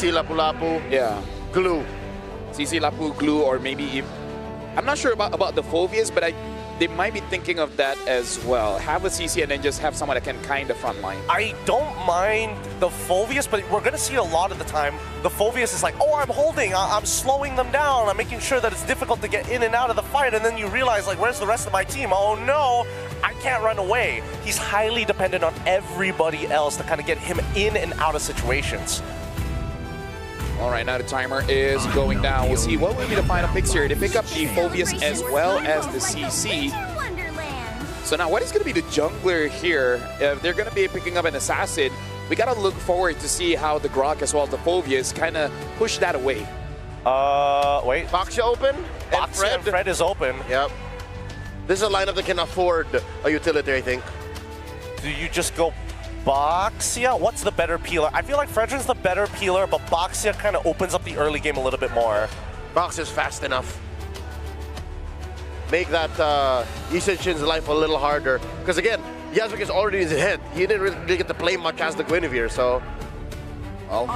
CC, Lapu-Lapu, Yeah. Glue. CC, Lapu, Glue, or maybe even... I'm not sure about the Phobias, but they might be thinking of that as well. Have a CC and then just have someone that can kind of frontline. I don't mind the Phobias, but we're going to see a lot of the time. The Phobias is like, oh, I'm holding, I'm slowing them down, I'm making sure that it's difficult to get in and out of the fight, and then you realize, like, where's the rest of my team? Oh no, I can't run away. He's highly dependent on everybody else to kind of get him in and out of situations. All right, now the timer is going down. We'll see what will be the final picks here. They pick up the Phobias as well as the CC. So now what is going to be the jungler here? If they're going to be picking up an assassin, we got to look forward to see how the Grok as well as the Phobias kind of push that away. Wait. Boxia open, and Fred is open. Yep. This is a lineup that can afford a utility, I think. Do you just go Boxia? What's the better peeler? I feel like Fredrin's the better peeler, but Boxia kind of opens up the early game a little bit more. Boxia's fast enough. Make that Isenshin's life a little harder. Because again, Yasuk is already in his head. He didn't really get to play much as the Guinevere, so... Well,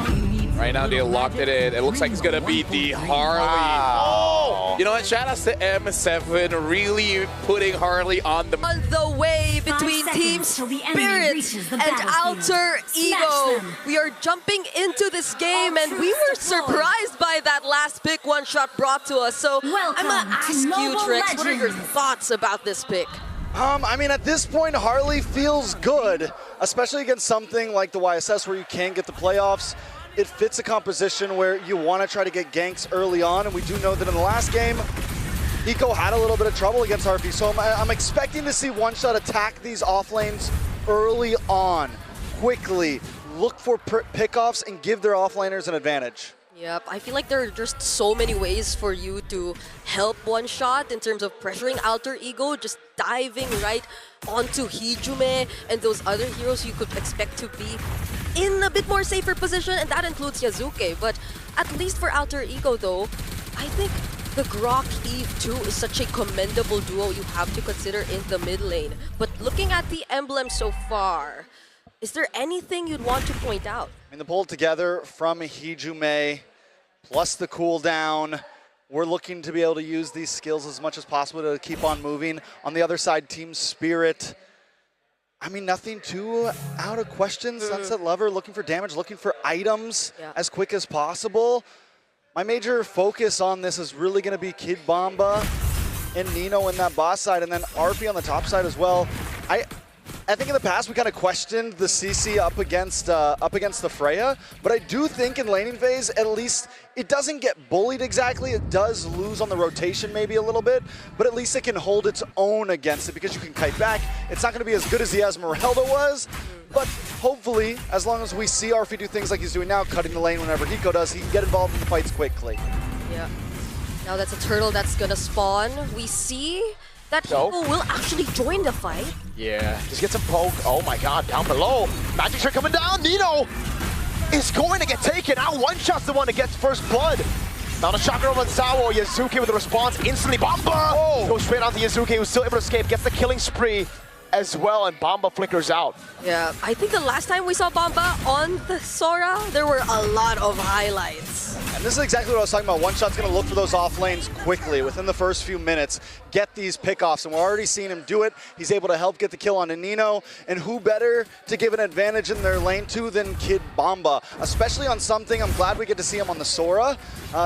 right now they locked it in. It looks like it's going to be the Harley. Wow. You know what? Shout out to M7 really putting Harley on the... On the way between Team Spirit and Alter Ego. We are jumping into this game and we were surprised by that last pick one shot brought to us. So I'm going to ask you, Trix, what are your thoughts about this pick? I mean, at this point, Harley feels good, especially against something like the YSS where you can get the playoffs. It fits a composition where you want to try to get ganks early on, and we do know that in the last game, Eco had a little bit of trouble against RP, so I'm expecting to see One Shot attack these off lanes early on, quickly, look for pickoffs, and give their offlaners an advantage. Yep, I feel like there are just so many ways for you to help One Shot in terms of pressuring Alter Ego, just diving right onto Hijume and those other heroes you could expect to be in a bit more safer position, and that includes Yasuke. But at least for Alter Ego though, I think the Grok Eve 2 is such a commendable duo you have to consider in the mid lane. But looking at the emblem so far, is there anything you'd want to point out? I mean, the pull together from Hijume, plus the cooldown. We're looking to be able to use these skills as much as possible to keep on moving. On the other side, Team Spirit. I mean, nothing too out of question. Sunset Lover looking for damage, looking for items as quick as possible. My major focus on this is really going to be Kid Bomba and Nino in that boss side, and then RP on the top side as well. I think in the past we kind of questioned the CC up against the Freya, but I do think in laning phase, at least it doesn't get bullied exactly. It does lose on the rotation maybe a little bit, but at least it can hold its own against it because you can kite back. It's not going to be as good as the Esmeralda was, but hopefully, as long as we see RP do things like he's doing now, cutting the lane whenever Hiko does, he can get involved in the fights quickly. Yeah. Now that's a turtle that's going to spawn. We see that Hiko will actually join the fight. Yeah, just get some poke. Oh my god, down below. Magic trick coming down. Nino is going to get taken out. One Shot's the one that gets first blood. Now the shocker over on Sawo. Yasuke with the response instantly. Bamba goes straight onto Yasuke, who's still able to escape. Gets the killing spree as well, and Bamba flickers out. Yeah, I think the last time we saw Bamba on the Sora, there were a lot of highlights. And this is exactly what I was talking about. One Shot's going to look for those off lanes quickly within the first few minutes, get these pickoffs, and we're already seeing him do it. He's able to help get the kill on Nino, and who better to give an advantage in their lane too than Kid Bomba, especially on something. I'm glad we get to see him on the Sora.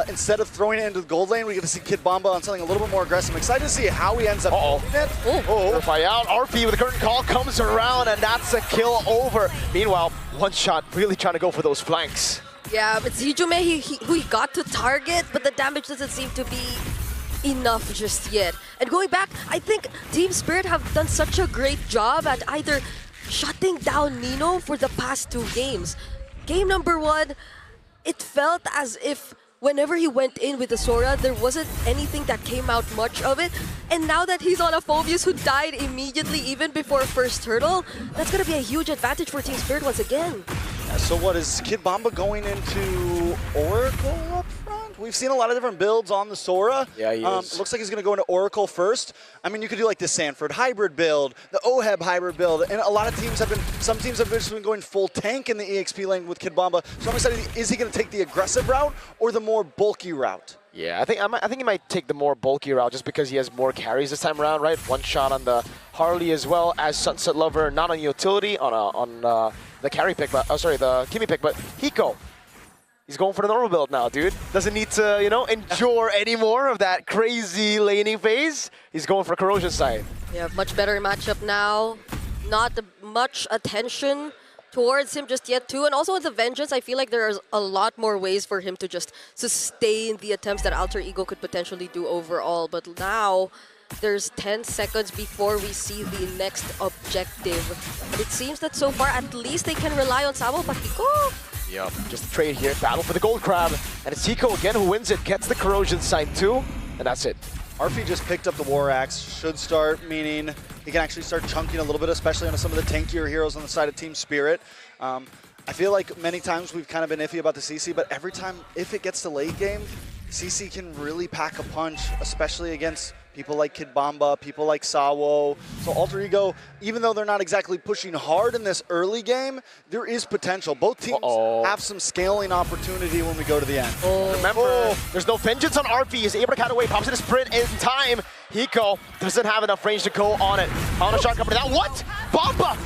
Instead of throwing it into the gold lane, we get to see Kid Bomba on something a little bit more aggressive. I'm excited to see how he ends up doing it. Purify out. RP with the curtain call comes around, and that's a kill over. Meanwhile, One Shot really trying to go for those flanks. Yeah, but Hijume, who he got to target, but the damage doesn't seem to be enough just yet. And going back, I think Team Spirit have done such a great job at either shutting down Nino for the past 2 games. Game number 1, it felt as if whenever he went in with the Sora, there wasn't anything that came out much of it. And now that he's on a Phobius who died immediately even before first turtle, that's going to be a huge advantage for Team Spirit once again. So what is Kid Bomba going into Oracle up front? We've seen a lot of different builds on the Sora. Yeah, he is. Looks like he's going to go into Oracle first. I mean, you could do like the Sanford hybrid build, the Oheb hybrid build, and a lot of teams have been, some teams have just been going full tank in the EXP lane with Kid Bomba. So I'm excited, is he going to take the aggressive route or the more bulky route? Yeah, I think he might take the more bulky route just because he has more carries this time around, right? One shot on the Harley as well as Sunset Lover, not on utility, on the carry pick, but the Kimmy pick, but Hiko. He's going for the normal build now, dude. Doesn't need to, you know, endure any more of that crazy laning phase. He's going for Corrosion side. Yeah, much better matchup now. Not much attention towards him just yet too. And also with the Vengeance, I feel like there's a lot more ways for him to just sustain the attempts that Alter Ego could potentially do overall. But now, there's 10 seconds before we see the next objective. And it seems that so far, at least they can rely on Sabo Patiko. Yep, just a trade here, battle for the gold crab. And it's Hiko again who wins it, gets the Corrosion side too, and that's it. Arfi just picked up the War Axe, should start, meaning he can actually start chunking a little bit, especially on some of the tankier heroes on the side of Team Spirit. I feel like many times we've kind of been iffy about the CC, but every time, if it gets to late game, CC can really pack a punch, especially against people like Kid Bomba, people like Sawo. So Alter Ego, even though they're not exactly pushing hard in this early game, there is potential. Both teams have some scaling opportunity when we go to the end. Remember, there's no Vengeance on Arfi. He's able to cut away, pops in a sprint in time. Hiko doesn't have enough range to go on it. On a shot company. Now what? Bomba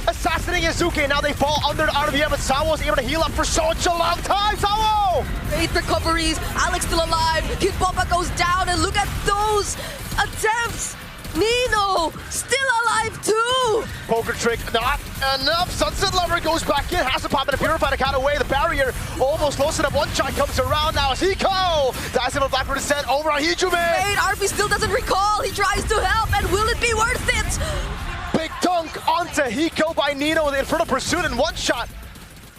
assassinating Yazuki. Now they fall under the RVM, but Sawo's able to heal up for such a long time. Sawo! 8 recoveries, Alex still alive, Kid Bomba goes down, and look at those attempts! Nino, still alive too! Poker trick, not enough. Sunset Lover goes back in, has to pop in a Purify to cut away. The barrier almost close enough. One shot comes around now as Hiko! Dazzle of Blackbird descent over on Hijume! Wait, Arfi still doesn't recall, he tries to help, and will it be worth it? Big dunk onto Hiko by Nino with the Infernal Pursuit and one shot.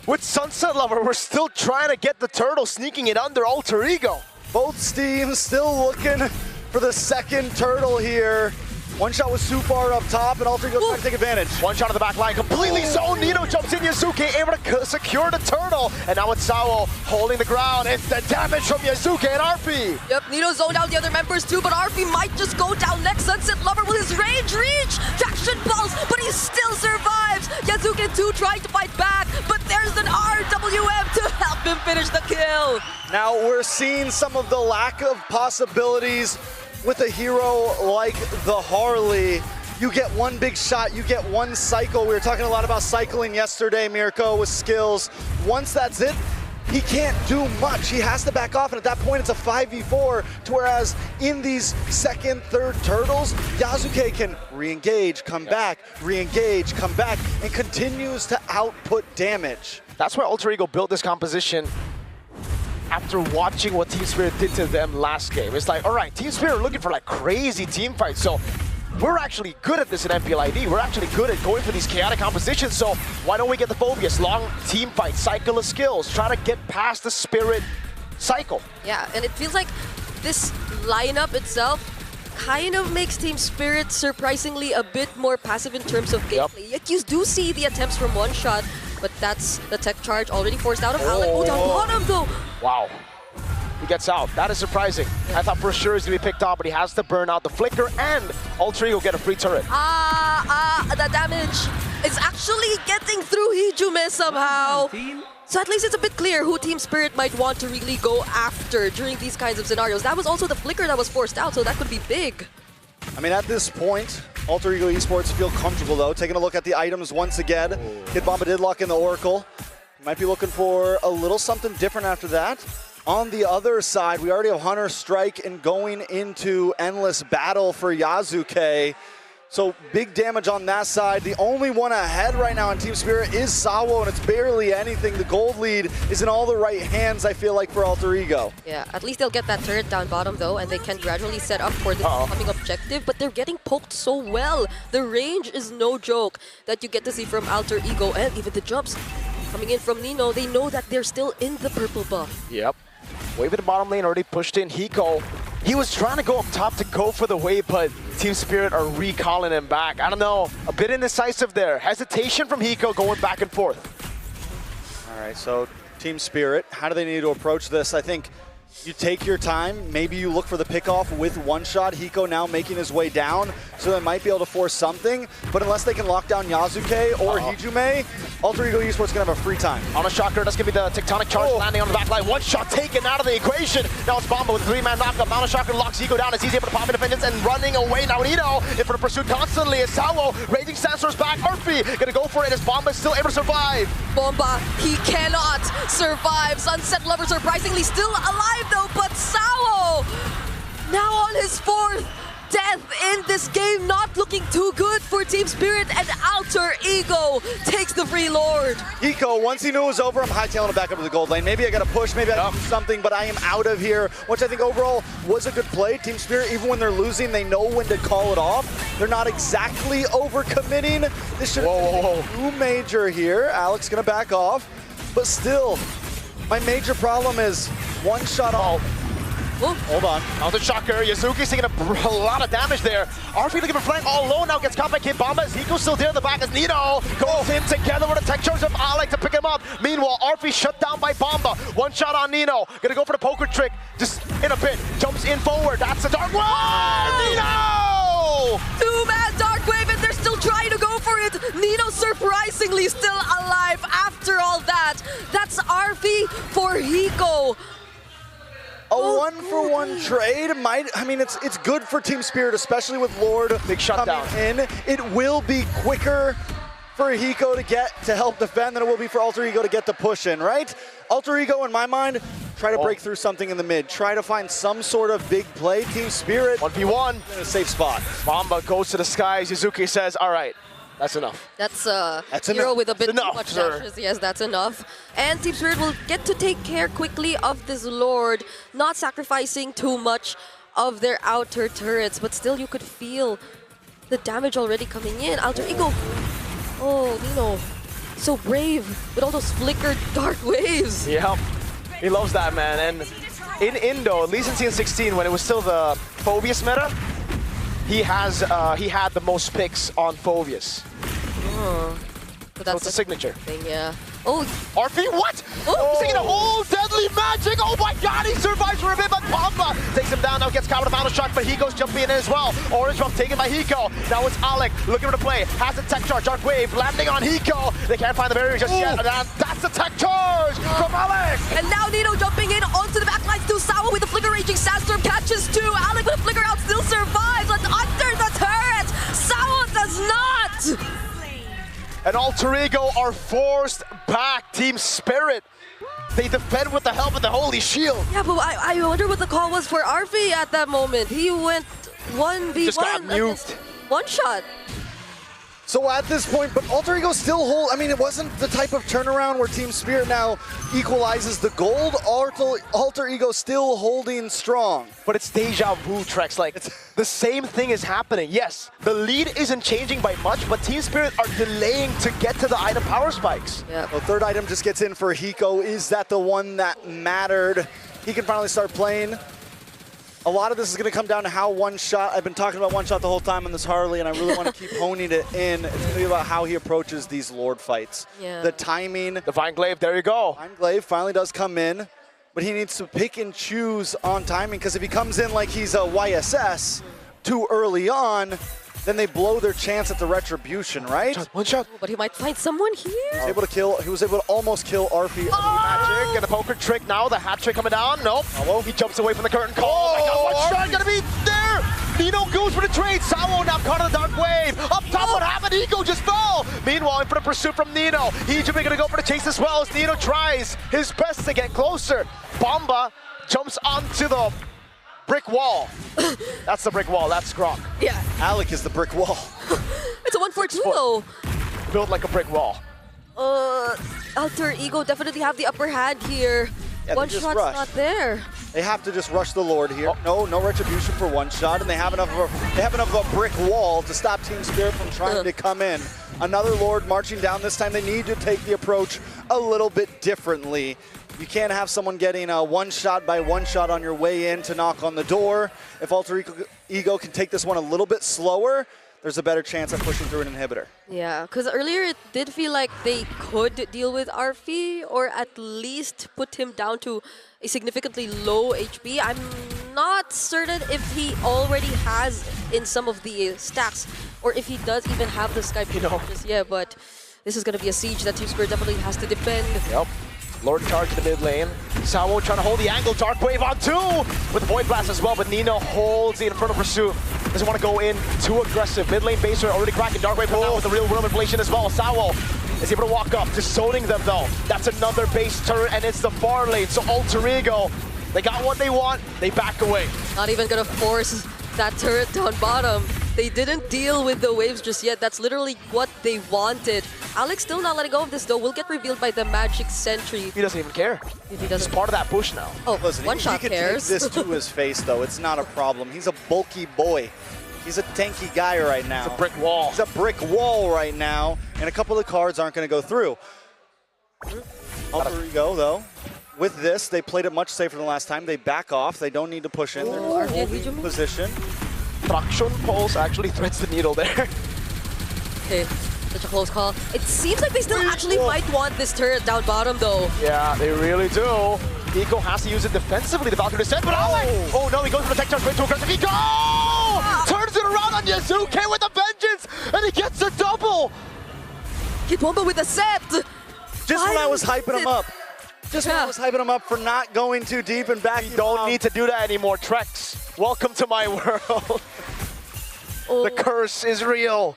With Sunset Lover, we're still trying to get the turtle, sneaking it under Alter Ego. Both teams still looking for the second turtle here. One shot with Supar up top, and Alter Ego trying to take advantage. One shot on the back line, completely zoned. Nino jumps in, Yazuki able to secure the turtle. And now it's Sawo holding the ground. It's the damage from Yazuki and Arfi. Yep, Nino zoned out the other members too, but Arfi might just go down next. Sunset Lover with his range reach. Traction pulse, but he still survives. Yazuki too trying to fight back, but there's an RWM to help him finish the kill. Now we're seeing some of the lack of possibilities with a hero like the Harley. You get one big shot, you get one cycle. We were talking a lot about cycling yesterday, Mirko, with skills. Once that's it, he can't do much. He has to back off, and at that point, it's a 5v4, to whereas in these second, third turtles, Yasuke can re-engage, come back, re-engage, come back, and continues to output damage. That's why Alter Ego built this composition after watching what Team Spirit did to them last game. It's like, all right, Team Spirit are looking for like crazy team fights, so we're actually good at this in MPLID. We're actually good at going for these chaotic compositions, so why don't we get the Phobius? Long team fight, cycle of skills, try to get past the Spirit cycle. Yeah, and it feels like this lineup itself kind of makes Team Spirit surprisingly a bit more passive in terms of gameplay. Yet you do see the attempts from one shot, but that's the tech charge already forced out of Alec. Oh, down bottom though! Wow. He gets out. That is surprising. I thought for sure he's going to be picked off, but he has to burn out the flicker and Alter Ego get a free turret. The damage is actually getting through Hijume somehow. So at least it's a bit clear who Team Spirit might want to really go after during these kinds of scenarios. That was also the flicker that was forced out, so that could be big. I mean, at this point, Alter Ego Esports feel comfortable though. Taking a look at the items once again. Kid Bomba did lock in the Oracle. Might be looking for a little something different after that. On the other side, we already have Hunter Strike and going into Endless Battle for Yasuke. So big damage on that side. The only one ahead right now on Team Spirit is Sawo, and it's barely anything. The gold lead is in all the right hands, I feel like, for Alter Ego. Yeah, at least they'll get that turret down bottom, though, and they can gradually set up for this coming objective, but they're getting poked so well. The range is no joke that you get to see from Alter Ego, and even the jumps coming in from Nino. They know that they're still in the purple buff. Yep. Wave in the bottom lane already pushed in. Hiko, he was trying to go up top to go for the wave, but Team Spirit are recalling him back. I don't know, a bit indecisive there. Hesitation from Hiko going back and forth. All right, so Team Spirit, how do they need to approach this? I think You take your time. Maybe you look for the pickoff with one shot. Hiko now making his way down, so they might be able to force something. But unless they can lock down Yasuke or Hijume, Alter Ego Esports going to have a free time. On a shocker, that's going to be the tectonic charge landing on the back line. One shot taken out of the equation. Now it's Bomba with a 3-man knockup. Mono shocker locks Hiko down as he's able to pop independence and running away. Now Nino in for the pursuit constantly as Sawo, Raging Sandstorm's back. Murphy going to go for it as Bomba is still able to survive. Bomba, he cannot survive. Sunset Lover surprisingly still alive though, but Sawo now on his 4th death in this game, not looking too good for Team Spirit, and Alter Ego takes the free Lord. Hiko, once he knew it was over, I'm hightailing it back up to the gold lane. Maybe I got to push, maybe I got to do something, but I am out of here, which I think overall was a good play. Team Spirit, even when they're losing, they know when to call it off. They're not exactly overcommitting. This should have been too major here. Alex going to back off, but still, my major problem is one shot off. Hold on. Now the shocker, Yazuki's taking a lot of damage there. RP looking for flank all alone now, gets caught by Kid Bomba as Hiko's still there in the back as Nino goes in together with a tech charge of Alec to pick him up. Meanwhile, RP shut down by Bomba. One shot on Nino. Gonna go for the poker trick. Just in a bit. Jumps in forward. That's a dark wave! Nino! 2-man Dark Wave, and they're still trying to go for it. Nino surprisingly still alive after all that. That's RP for Hiko. A 1-for-1 trade might, I mean, it's good for Team Spirit, especially with Lord big shutdown in. It will be quicker for Hiko to get to help defend than it will be for Alter Ego to get the push in, right? Alter Ego, in my mind, try to break through something in the mid. Try to find some sort of big play. Team Spirit 1v1 in a safe spot. Bomba goes to the skies. Yuzuki says, all right. That's enough. That's hero enough. With a bit enough, too much sir. dashes. Yes, that's enough. And Team Spirit will get to take care quickly of this Lord, not sacrificing too much of their outer turrets, but still you could feel the damage already coming in. Alter Ego. Oh, Nino. So brave with all those flickered dark waves. Yeah, he loves that, man. And in Indo, at least in Season 16, when it was still the Phobius meta, he had the most picks on Phobius. But So it's a signature. thing, yeah. Oh, RP, what? He's taking a whole deadly magic. Oh my god, he survives for a bit, but Bomba takes him down. Now gets caught with a final shot, but Hiko's jumping in as well. Orange Rump taken by Hiko. Now it's Alec looking for the play. Has a tech charge, Dark Wave landing on Hiko. They can't find the barrier just yet. And that's a tech charge from Alec. and now Nino jumping in onto the backlines to Sawa with the flicker raging sandstorm, catches 2. Alec with a flicker out still survives, but under the turret, Sawa does not. And Alter Ego are forced back. Team Spirit, they defend with the help of the Holy Shield. Yeah, but I wonder what the call was for RP at that moment. He went 1v1. Just got nuked. One shot. So at this point, but Alter Ego still hold. I mean, it wasn't the type of turnaround where Team Spirit now equalizes the gold. Alter Ego still holding strong. But it's deja vu, Trex. Like, the same thing is happening. Yes, the lead isn't changing by much, but Team Spirit are delaying to get to the item power spikes. Yeah. The third item just gets in for Hiko. Is that the one that mattered? He can finally start playing. A lot of this is going to come down to how one shot. I've been talking about one shot the whole time on this Harley, and I really want to keep honing it in. It's going to be about how he approaches these Lord fights. Yeah. The timing. Divine Glaive, there you go. Divine Glaive finally does come in, but he needs to pick and choose on timing, because if he comes in like he's a YSS too early on, then they blow their chance at the retribution, right? One shot. But he might find someone here. He was able to almost kill RP. Magic and a poker trick now. The hat trick coming down. Nope. He jumps away from the curtain call. Oh my god, one shot gonna be there. Nino goes for the trade. Sawo now caught in the Dark Wave. Up top, what happened? Hiko just fell. Meanwhile, in for the pursuit from Nino. Hijume gonna go for the chase as well as Nino tries his best to get closer. Bomba jumps onto the brick wall. That's the brick wall. That's Gronk. Yeah. Alec is the brick wall. It's a 1-for-2 though. Built like a brick wall. Alter Ego definitely have the upper hand here. Yeah, One they just shot's rush. not there. They have to just rush the Lord here. No retribution for one shot, and they have enough of a brick wall to stop Team Spirit from trying to come in. Another Lord marching down. This time they need to take the approach a little bit differently. You can't have someone getting a one shot by one shot on your way in to knock on the door. If Alter Ego can take this one a little bit slower, there's a better chance at pushing through an inhibitor. Yeah, because earlier it did feel like they could deal with Arfi or at least put him down to a significantly low HP. I'm not certain if he already has in some of the stacks or if he does even have the Sky just yet, but this is going to be a siege that Team Spirit definitely has to defend. Yep. Lord charge to the mid lane. Sawo trying to hold the angle. Dark Wave on 2 with Void Blast as well, but Nino holds the Infernal Pursuit. Doesn't want to go in too aggressive. Mid lane baser already cracking. Dark Wave now with the real world inflation as well. Sawo is able to walk up, just zoning them though. That's another base turret, and it's the far lane. So Alter Ego, they got what they want. They back away. Not even going to force that turret down bottom. They didn't deal with the waves just yet. That's literally what they wanted. Alex still not letting go of this though. Will get revealed by the Magic Sentry. He doesn't even care. If he doesn't. He's part of that push now. Oh, Listen, one shot he can cares. take this to his face though. It's not a problem. He's a bulky boy. He's a tanky guy right now. It's a brick wall. He's a brick wall right now, and a couple of cards aren't going to go through. Alter Ego though. With this, they played it much safer than last time. They back off. They don't need to push in. They're holding position. Traction Pulse actually threads the needle there. Okay, such a close call. It seems like they still actually might want this turret down bottom though. Yeah, they really do. Eco has to use it defensively. The Valkyrie descent, but oh no, he goes for the tech charge, way too aggressive. Eco turns it around on Yazuke with a vengeance, and he gets a double. Kid Womba with a set. Just when I was hyping him up. Just when I was hyping him up for not going too deep and backing You don't need to do that anymore, Trex. Welcome to my world. The curse is real.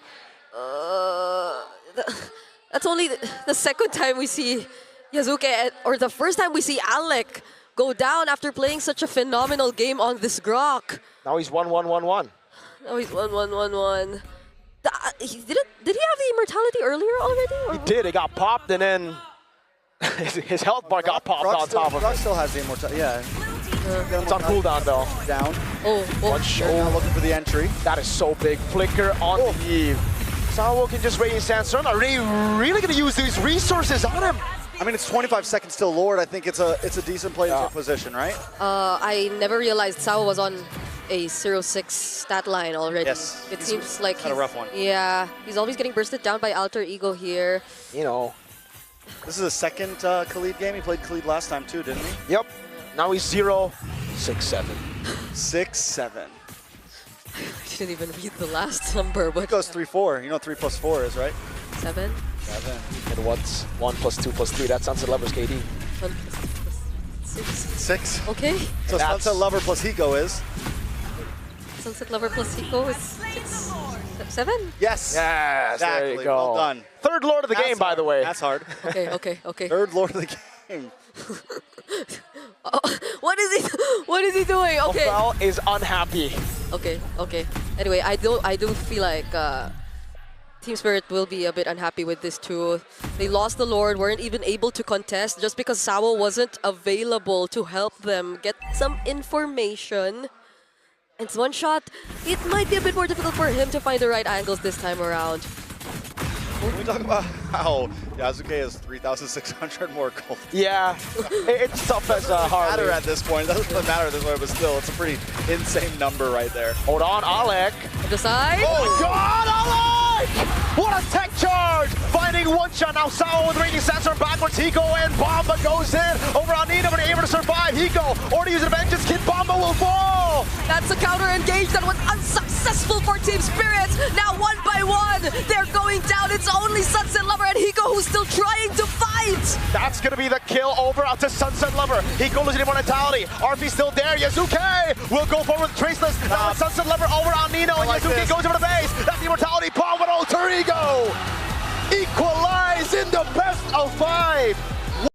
That's only the second time we see Yazuke, or the first time we see Alec go down after playing such a phenomenal game on this Grok. Now he's 1-1-1-1. Now he's 1-1-1-1. Did he have the immortality earlier already? Or? He did. It got popped, and then his health bar got popped on top of Rock it. still has the immortality. Yeah. It's on cooldown though. Down. One shot. Now looking for the entry. That is so big. Flicker on the Eve. Sawo can just Radiant Sandstorm. Are they really going to use these resources on him? I mean, it's 25 seconds till Lord. I think it's a decent play into position, right? I never realized Sao was on a 0-6 stat line already. Yes. It seems like had a rough one. Yeah, he's always getting bursted down by Alter Ego here. You know. This is a second Khalid game. He played Khalid last time too, didn't he? Yep. Now he's 0-6-7. 6-7. I didn't even read the last number, but It goes 3-4. You know what 3 + 4 is, right? 7. 7. And what's 1 + 2 + 3? That's Sunset Lovers KD. 1 + 6. 6. Okay. So That's- Sunset Lover plus Hiko is? Sunset Lover plus Hiko is 6. 7? Yes. Yes, Exactly. there you go. Well done. Third Lord of the game, by the way. That's hard. Okay. Third Lord of the game. What is he doing? Okay. Opal is unhappy. Okay. Anyway, I do feel like Team Spirit will be a bit unhappy with this too. They lost the Lord, weren't even able to contest just because Sawo wasn't available to help them get some information. It's one shot. It might be a bit more difficult for him to find the right angles this time around. Can we talk about how Yazuke has 3,600 more gold? Yeah, it's tough as Doesn't Harley. matter at this point. It doesn't really matter at this point, but still, it's a pretty insane number right there. Hold on, Alec. The side. Oh my God, Alec! What a tech charge! Finding one shot now. Sawo with Radiant Sandstorm backwards. Hiko and Bomba goes in over on Nino, but able to survive. Hiko already using a vengeance. Kid Bomba will fall. That's a counter engage that was unsuccessful for Team Spirit. Now 1 by 1, they're going down. It's only Sunset Lover and Hiko who's still trying to fight. That's gonna be the kill over out to Sunset Lover. Hiko losing immortality. RP still there. Yazuke will go forward with Traceless. Now it's Sunset Lover over on Nino, and like Yazuke this. goes over the base. That's the immortality bomb with Alter Ego. Equalize in the best of 5.